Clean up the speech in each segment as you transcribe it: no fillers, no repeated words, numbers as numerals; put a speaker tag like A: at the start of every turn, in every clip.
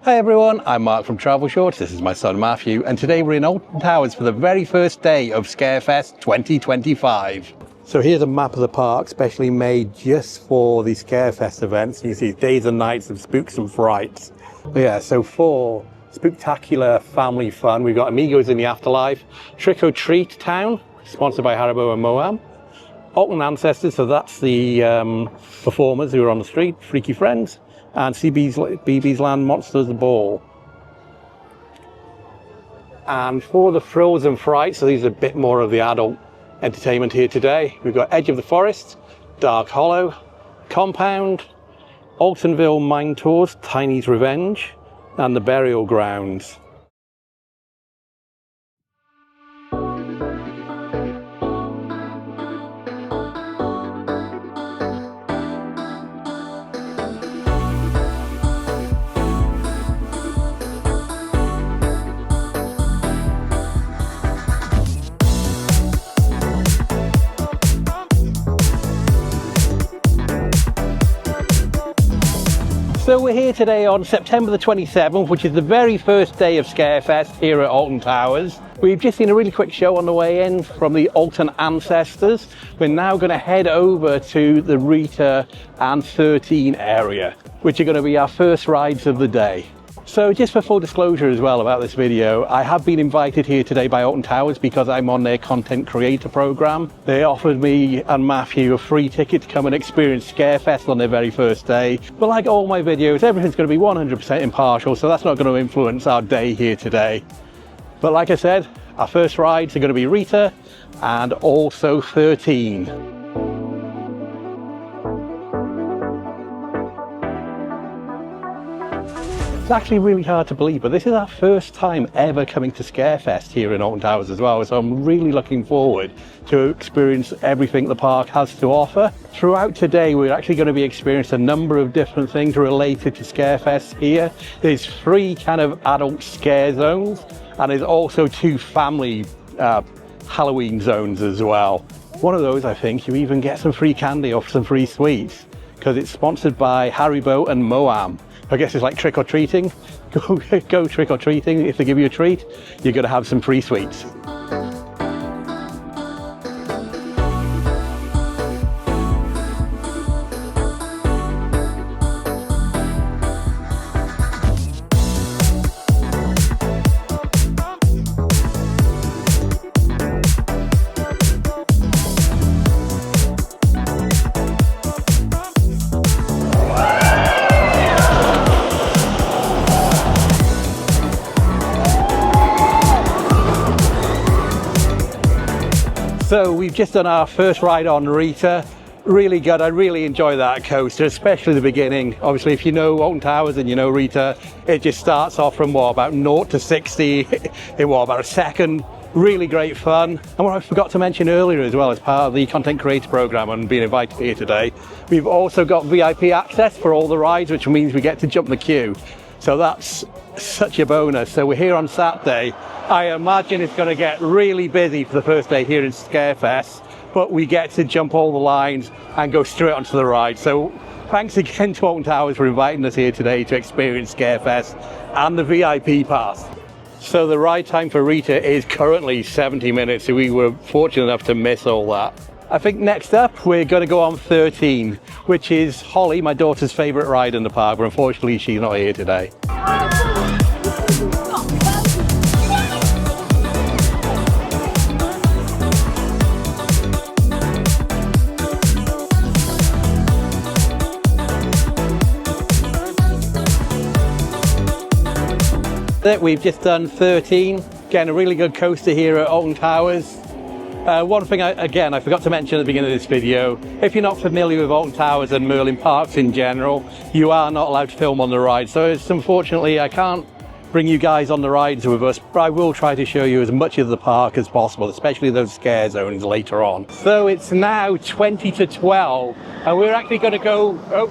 A: Hi everyone, I'm Mark from Travelshorts, this is my son Matthew, and today we're in Alton Towers for the very first day of Scarefest 2025. So here's a map of the park, specially made just for the Scarefest events. You see days and nights of spooks and frights. But yeah, so for spooktacular family fun, we've got Amigos in the Afterlife, Trick or Treat Town, sponsored by Haribo and Moam, Alton Ancestors, so that's the performers who are on the street, Freaky Friends, and BB's Land Monsters Ball. And for the thrills and frights, so these are a bit more of the adult entertainment here today. We've got Edge of the Forest, Dark Hollow, Compound, Altonville Mine Tours, Tiny's Revenge, and the Burial Grounds. So we're here today on September the 27th, which is the very first day of Scarefest here at Alton Towers. We've just seen a really quick show on the way in from the Alton Ancestors. We're now going to head over to the Rita and 13 area, which are going to be our first rides of the day. So just for full disclosure as well about this video, I have been invited here today by Alton Towers because I'm on their content creator program. They offered me and Matthew a free ticket to come and experience Scarefest on their very first day. But like all my videos, everything's going to be 100% impartial, so that's not going to influence our day here today. But like I said, our first rides are going to be Rita and also 13. It's actually really hard to believe, but this is our first time ever coming to Scarefest here in Alton Towers as well, so I'm really looking forward to experience everything the park has to offer. Throughout today, we're actually going to be experiencing a number of different things related to Scarefest here. There's 3 kind of adult scare zones, and there's also 2 family Halloween zones as well. One of those, I think, you even get some free candy or some free sweets, because it's sponsored by Haribo and Moam. I guess it's like trick-or-treating. Go trick-or-treating. If they give you a treat, you're going to have some free sweets. So we've just done our first ride on Rita. Really good. I really enjoy that coaster, especially the beginning. Obviously, if you know Alton Towers and you know Rita, it just starts off from about 0 to 60 in about a second. Really great fun. And what I forgot to mention earlier as well, as part of the content creator program and being invited here today, we've also got VIP access for all the rides, which means we get to jump the queue. So that's such a bonus. So we're here on Saturday. I imagine it's going to get really busy for the first day here in Scarefest, but we get to jump all the lines and go straight onto the ride. So thanks again to Alton Towers for inviting us here today to experience Scarefest and the VIP pass. So the ride time for Rita is currently 70 minutes, so we were fortunate enough to miss all that. I think next up we're going to go on 13, which is Holly, my daughter's favourite ride in the park, but unfortunately she's not here today. We've just done 13, again a really good coaster here at Alton Towers. One thing I forgot to mention at the beginning of this video, if you're not familiar with Alton Towers and Merlin Parks in general, you are not allowed to film on the ride. So unfortunately I can't bring you guys on the rides with us, but I will try to show you as much of the park as possible, especially those scare zones later on. So it's now 20 to 12 and we're actually going to go,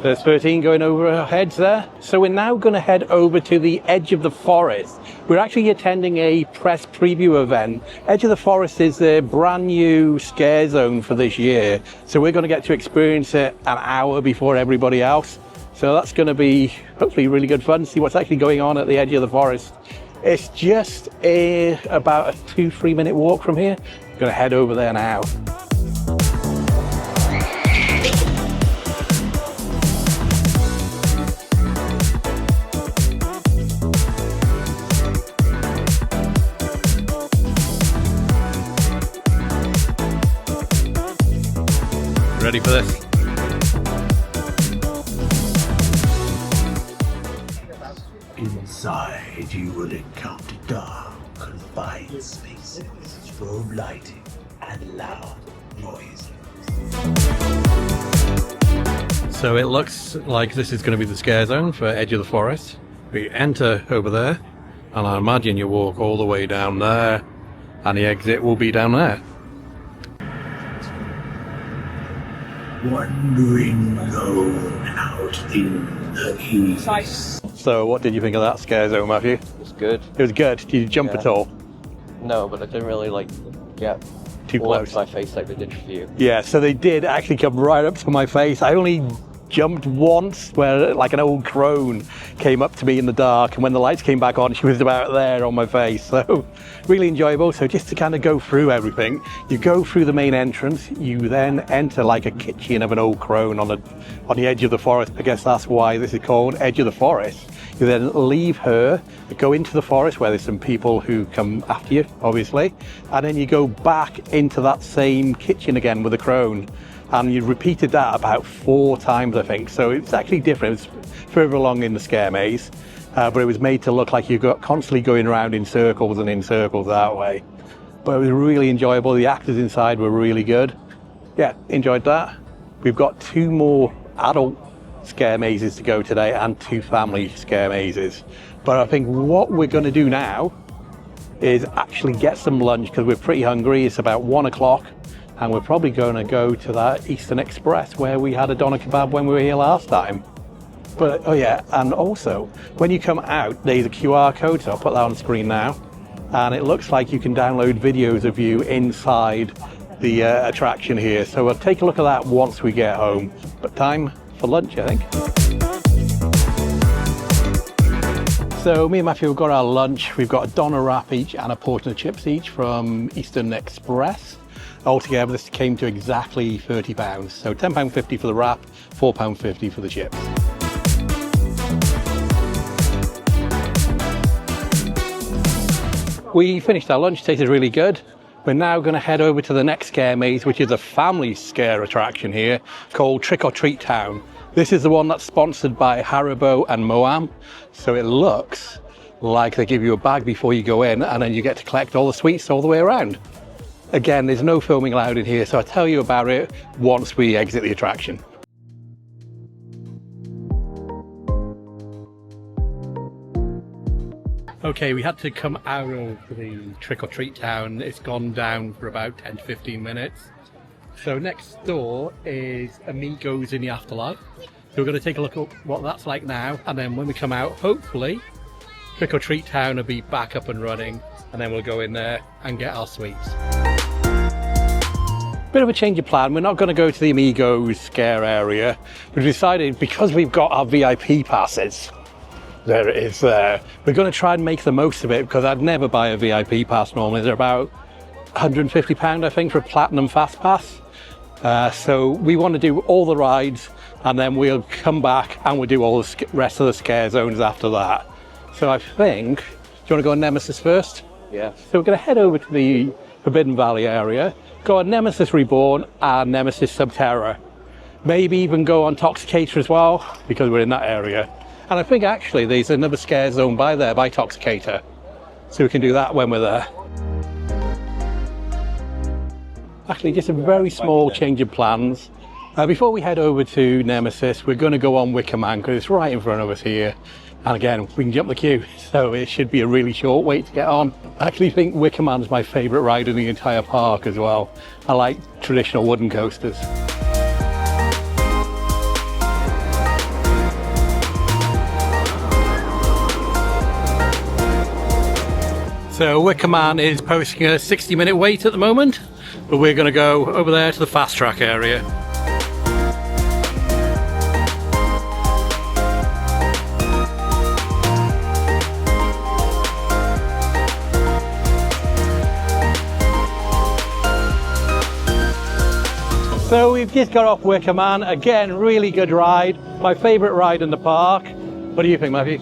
A: there's 13 going over our heads there. So we're now going to head over to the Edge of the Forest. We're actually attending a press preview event. Edge of the Forest is a brand new scare zone for this year. So we're going to get to experience it an hour before everybody else. So that's going to be hopefully really good fun. See what's actually going on at the edge of the forest. It's just about a 2-3 minute walk from here. I'm going to head over there now. Ready for this?
B: Inside, you will encounter dark, confined spaces, strobe lighting, and loud noises.
A: So it looks like this is going to be the scare zone for Edge of the Forest. We enter over there, and I imagine you walk all the way down there, and the exit will be down there.
B: Wandering alone out in the east.
A: So what did you think of that scare zone, Matthew?
C: It was good.
A: It was good. Did you jump at all?
C: No, but I didn't really get
A: Too
C: all up
A: close.
C: to my face like they did for you.
A: Yeah, so they did actually come right up to my face. I only jumped once where like an old crone came up to me in the dark, and when the lights came back on, she was about there on my face. So really enjoyable. So just to kind of go through everything, you go through the main entrance, you then enter like a kitchen of an old crone on the edge of the forest. I guess that's why this is called Edge of the Forest. You then leave her, go into the forest where there's some people who come after you, obviously, and then you go back into that same kitchen again with the crone. And you repeated that about 4 times, I think. So it's actually different. It's further along in the scare maze, but it was made to look like you got constantly going around in circles and in circles that way. But it was really enjoyable. The actors inside were really good. Yeah, enjoyed that. We've got 2 more adult scare mazes to go today and 2 family scare mazes. But I think what we're going to do now is actually get some lunch because we're pretty hungry. It's about 1 o'clock. And we're probably going to go to that Eastern Express where we had a doner kebab when we were here last time. But, oh yeah, and also, when you come out, there's a QR code, so I'll put that on the screen now. And it looks like you can download videos of you inside the attraction here. So we'll take a look at that once we get home. But time for lunch, I think. So me and Matthew have got our lunch. We've got a doner wrap each and a portion of chips each from Eastern Express. Altogether, this came to exactly £30. So £10.50 for the wrap, £4.50 for the chips. We finished our lunch, tasted really good. We're now going to head over to the next scare maze, which is a family scare attraction here called Trick or Treat Town. This is the one that's sponsored by Haribo and Moam. So it looks like they give you a bag before you go in, and then you get to collect all the sweets all the way around. Again, there's no filming allowed in here, so I'll tell you about it once we exit the attraction. Okay, we had to come out of the Trick or Treat Town. It's gone down for about 10 to 15 minutes. So next door is Amigos in the Afterlife. So we're going to take a look at what that's like now, and then when we come out, hopefully, Trick or Treat Town will be back up and running, and then we'll go in there and get our sweets. Bit of a change of plan. We're not going to go to the Amigos scare area. We've decided, because we've got our VIP passes, there it is there, we're going to try and make the most of it, because I'd never buy a VIP pass normally. They're about £150, I think, for a Platinum Fast Pass. So we want to do all the rides, and then we'll come back and we'll do all the rest of the scare zones after that. So I think, do you want to go on Nemesis first?
C: Yeah.
A: So we're going to head over to the Forbidden Valley area, go on Nemesis Reborn and Nemesis Subterra. Maybe even go on Toxicator as well, because we're in that area. And I think actually there's another scare zone by there, by Toxicator. So we can do that when we're there. Actually, just a very small change of plans. Before we head over to Nemesis, we're going to go on Wicker Man, because it's right in front of us here. And again, we can jump the queue, so it should be a really short wait to get on. I actually think Wicker Man is my favourite ride in the entire park as well. I like traditional wooden coasters. So Wicker Man is posting a 60-minute wait at the moment, but we're going to go over there to the fast track area. we've just got off Wicker Man. Again, really good ride. My favourite ride in the park. What do you think, Matthew?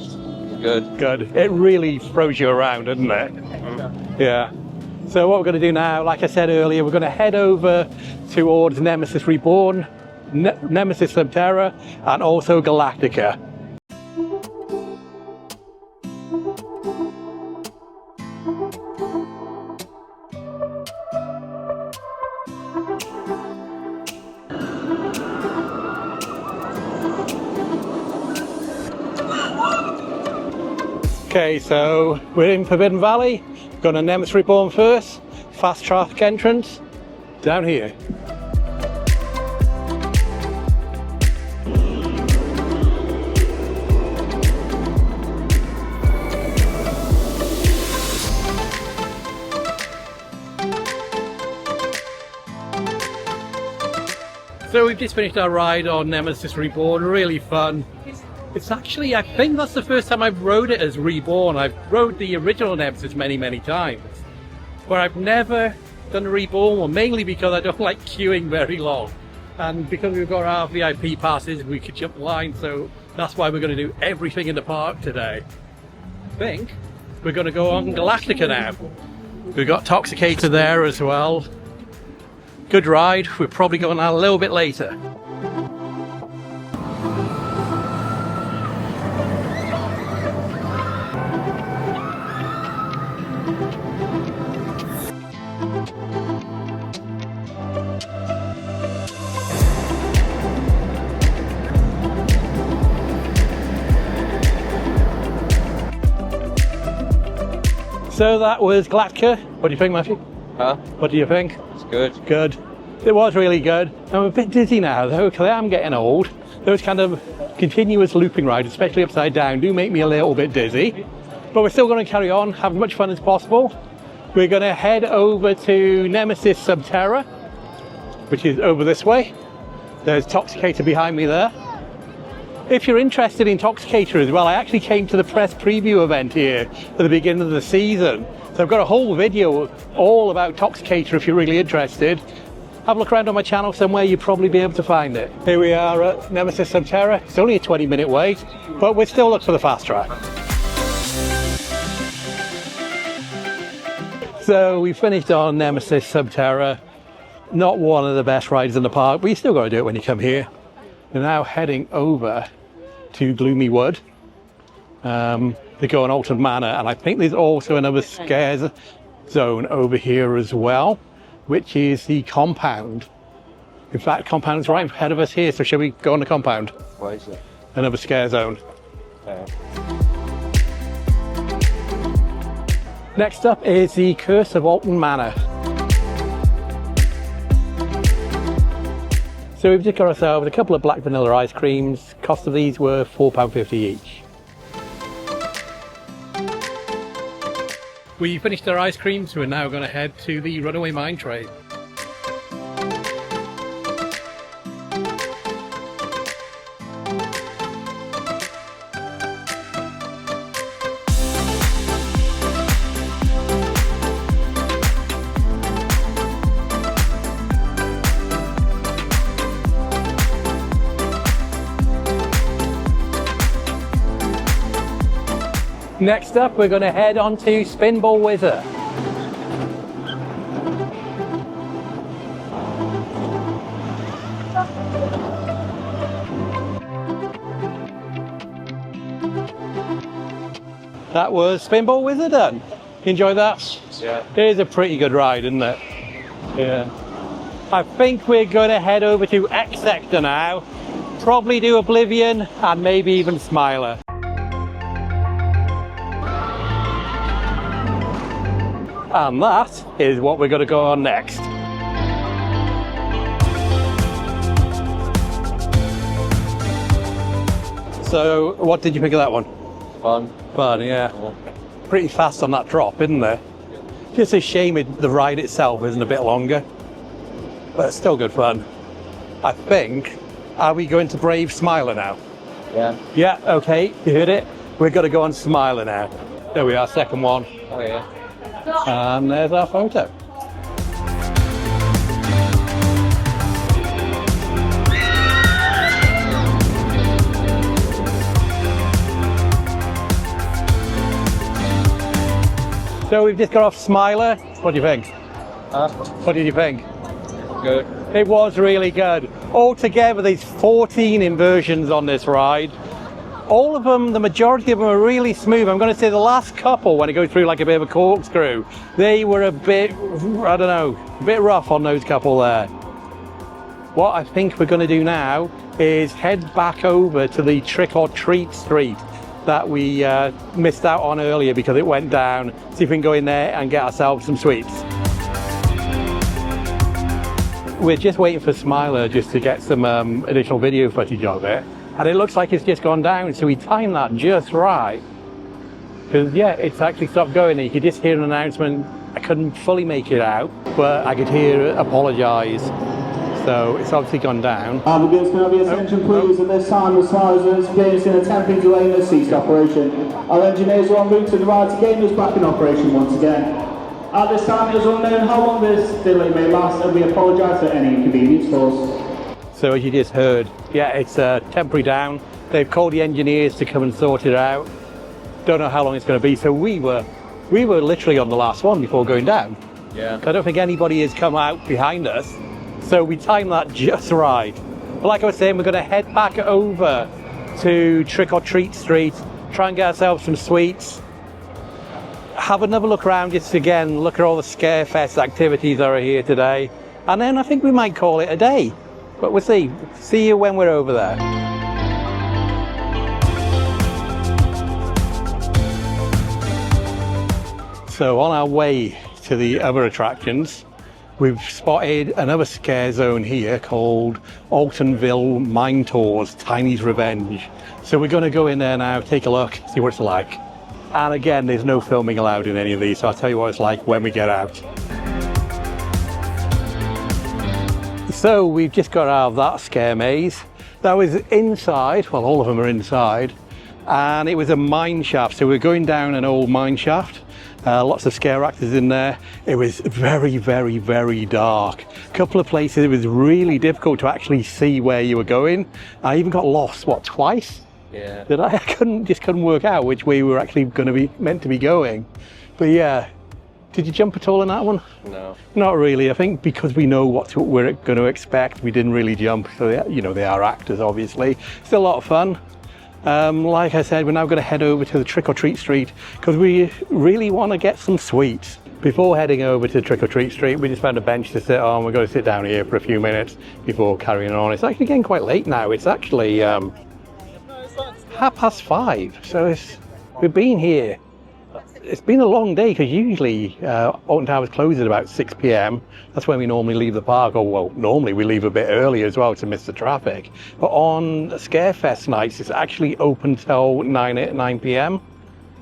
C: Good.
A: Good. It really throws you around, doesn't it? Yeah. So what we're going to do now, like I said earlier, we're going to head over towards Nemesis Reborn, Nemesis Subterra, and also Galactica. Okay, so we're in Forbidden Valley. Going to Nemesis Reborn first. Fast track entrance down here. So we've just finished our ride on Nemesis Reborn. Really fun. It's actually, I think that's the first time I've rode it as Reborn. I've rode the original Nemesis many, many times. But I've never done a Reborn one, mainly because I don't like queuing very long. And because we've got our VIP passes, we could jump the line, so that's why we're going to do everything in the park today. I think we're going to go on Galactica now. We've got Toxicator there as well. Good ride. We're probably going out a little bit later. So that was Galactica. What do you think, Matthew?
C: Huh?
A: What do you think?
C: It's good.
A: Good. It was really good. I'm a bit dizzy now though, because I am getting old. Those kind of continuous looping rides, especially upside down, do make me a little bit dizzy. But we're still going to carry on, have as much fun as possible. We're going to head over to Nemesis Subterra, which is over this way. There's Toxicator behind me there. If you're interested in Toxicator as well, I actually came to the press preview event here at the beginning of the season. So I've got a whole video all about Toxicator if you're really interested. Have a look around on my channel somewhere, you'll probably be able to find it. Here we are at Nemesis Subterra. It's only a 20-minute wait, but we're still looking for the fast track. So we finished on Nemesis Subterra. Not one of the best rides in the park, but you still got to do it when you come here. We're now heading over to Gloomy Wood to go on Alton Manor, and I think there's also another scares zone over here as well, which is the compound. In fact, compound's right ahead of us here, so shall we go on the compound?
C: What is it?
A: Another scare zone. Next up is the Curse of Alton Manor. So we've just got ourselves a couple of black vanilla ice creams. Cost of these were £4.50 each. We finished our ice creams, so we're now going to head to the Runaway Mine Train. Next up, we're going to head on to Spinball Wizard. That was Spinball Wizard done. Enjoy that?
C: Yeah.
A: It is a pretty good ride, isn't it? Yeah. I think we're going to head over to X Sector now. Probably do Oblivion and maybe even Smiler. And that is what we're going to go on next. So, what did you think of that one?
C: Fun.
A: Fun, yeah. Pretty fast on that drop, isn't it? Just a shame the ride itself isn't a bit longer. But it's still good fun. I think, are we going to Brave Smiler now?
C: Yeah.
A: Yeah, okay, you heard it. We're going to go on Smiler now. There we are, second one.
C: Oh yeah.
A: And there's our photo. So we've just got off Smiler. What do you think? What did you think?
C: Good.
A: It was really good. Altogether, there's 14 inversions on this ride. All of them, the majority of them are really smooth. I'm going to say the last couple, when it goes through like a bit of a corkscrew, they were a bit, I don't know, a bit rough on those couple there. What I think we're going to do now is head back over to the Trick or Treat Street that we missed out on earlier because it went down. See if we can go in there and get ourselves some sweets. We're just waiting for Smiler just to get some additional video footage of it. And it looks like it's just gone down, so we timed that just right. Because yeah, it's actually stopped going. You could just hear an announcement. I couldn't fully make it out, but I could hear it apologise. So it's obviously gone down.
D: We're going to have your attention please. At this time, the Smilers are experiencing a temporary delay in the ceased operation. Our engineers are en route to the ride to gain us back in operation once again. At this time, it is unknown how long this delay may last, and we apologise for any inconvenience for us.
A: So as you just heard, yeah, it's temporary down. They've called the engineers to come and sort it out. Don't know how long it's going to be. So we were literally on the last one before going down.
C: Yeah.
A: I don't think anybody has come out behind us. So we timed that just right. But like I was saying, we're going to head back over to Trick or Treat Street, try and get ourselves some sweets. Have another look around, just again, look at all the Scarefest activities that are here today. And then I think we might call it a day. But we'll see. See you when we're over there. So on our way to the other attractions, we've spotted another scare zone here called Altonville Mine Tours, Tiny's Revenge. So we're going to go in there now, take a look, see what it's like. And again, there's no filming allowed in any of these, so I'll tell you what it's like when we get out. So we've just got out of that scare maze. That was inside, well, all of them are inside, and it was a mine shaft. So we're going down an old mine shaft. Lots of scare actors in there. It was very, very, very dark. A couple of places it was really difficult to actually see where you were going. I even got lost, what, twice?
C: Yeah.
A: That I couldn't work out which way we were actually going to be meant to be going. But yeah, did you jump at all in that one?
C: No.
A: Not really. I think because we know what we're going to expect, we didn't really jump. So they are actors, obviously. Still a lot of fun. Like I said, we're now going to head over to the Trick or Treat Street because we really want to get some sweets. Before heading over to Trick or Treat Street, we just found a bench to sit on. We're going to sit down here for a few minutes before carrying on. It's actually getting quite late now. It's actually 5:30, so we've been here. It's been a long day because usually Alton Towers closes at about 6 p.m. That's when we normally leave the park, or well, normally we leave a bit early as well to miss the traffic. But on Scarefest nights, it's actually open till 9 p.m.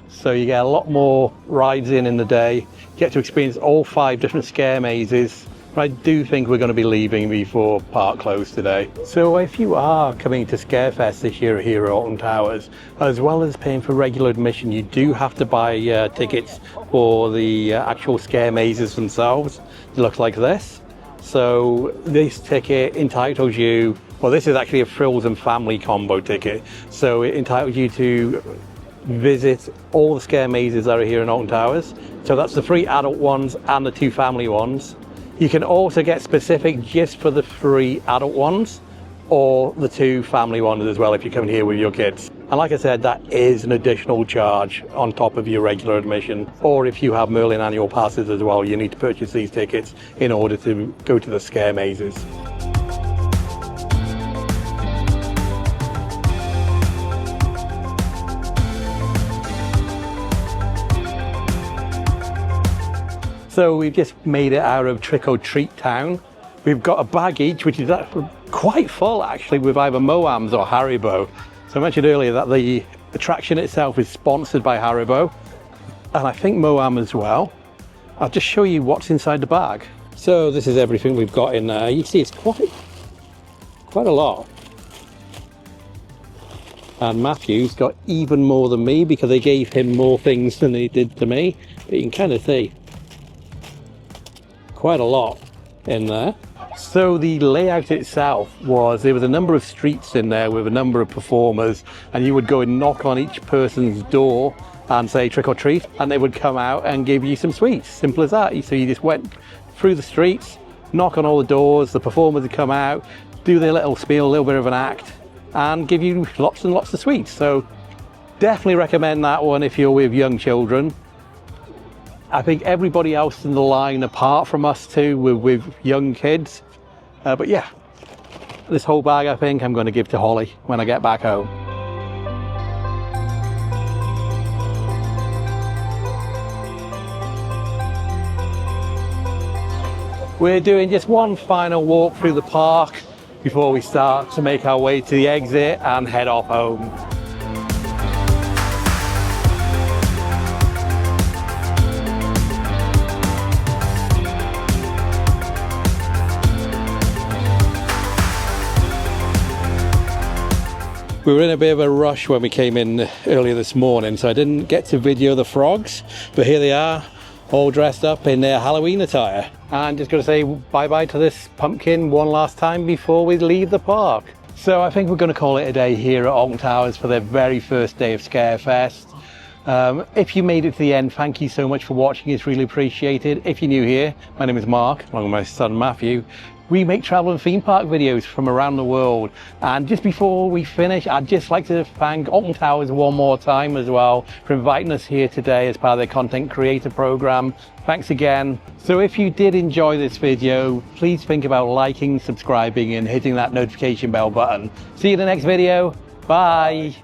A: So you get a lot more rides in the day. You get to experience all 5 different scare mazes. But I do think we're going to be leaving before park close today. So if you are coming to Scarefest this year here at Alton Towers, as well as paying for regular admission, you do have to buy tickets for the actual scare mazes themselves. It looks like this. So this ticket entitles you, well, this is actually a Frills and Family combo ticket. So it entitles you to visit all the scare mazes that are here in Alton Towers. So that's the 3 adult ones and the 2 family ones. You can also get specific just for the 3 adult ones or the 2 family ones as well if you're coming here with your kids. And like I said, that is an additional charge on top of your regular admission. Or if you have Merlin annual passes as well, you need to purchase these tickets in order to go to the scare mazes. So we've just made it out of Trick or Treat Town. We've got a bag each, which is quite full actually, with either Moams or Haribo. So I mentioned earlier that the attraction itself is sponsored by Haribo, and I think Moam as well. I'll just show you what's inside the bag. So this is everything we've got in there. You see it's quite a lot. And Matthew's got even more than me because they gave him more things than they did to me. But you can kind of see quite a lot in there. So the layout itself was, there was a number of streets in there with a number of performers, and you would go and knock on each person's door and say trick or treat, and they would come out and give you some sweets. Simple as that. So you just went through the streets, knock on all the doors, the performers would come out, do their little spiel, a little bit of an act, and give you lots and lots of sweets. So definitely recommend that one if you're with young children. I think everybody else in the line, apart from us two, were with young kids. But yeah, this whole bag I think I'm going to give to Holly when I get back home. We're doing just one final walk through the park before we start to make our way to the exit and head off home. We were in a bit of a rush when we came in earlier this morning, so I didn't get to video the frogs, but here they are, all dressed up in their Halloween attire. And just going to say bye-bye to this pumpkin one last time before we leave the park. So I think we're going to call it a day here at Alton Towers for their very first day of Scarefest. If you made it to the end, thank you so much for watching, it's really appreciated. If you're new here, my name is Mark, along with my son Matthew. We make travel and theme park videos from around the world. And just before we finish, I'd just like to thank Alton Towers one more time as well for inviting us here today as part of their content creator program. Thanks again. So if you did enjoy this video, please think about liking, subscribing and hitting that notification bell button. See you in the next video. Bye.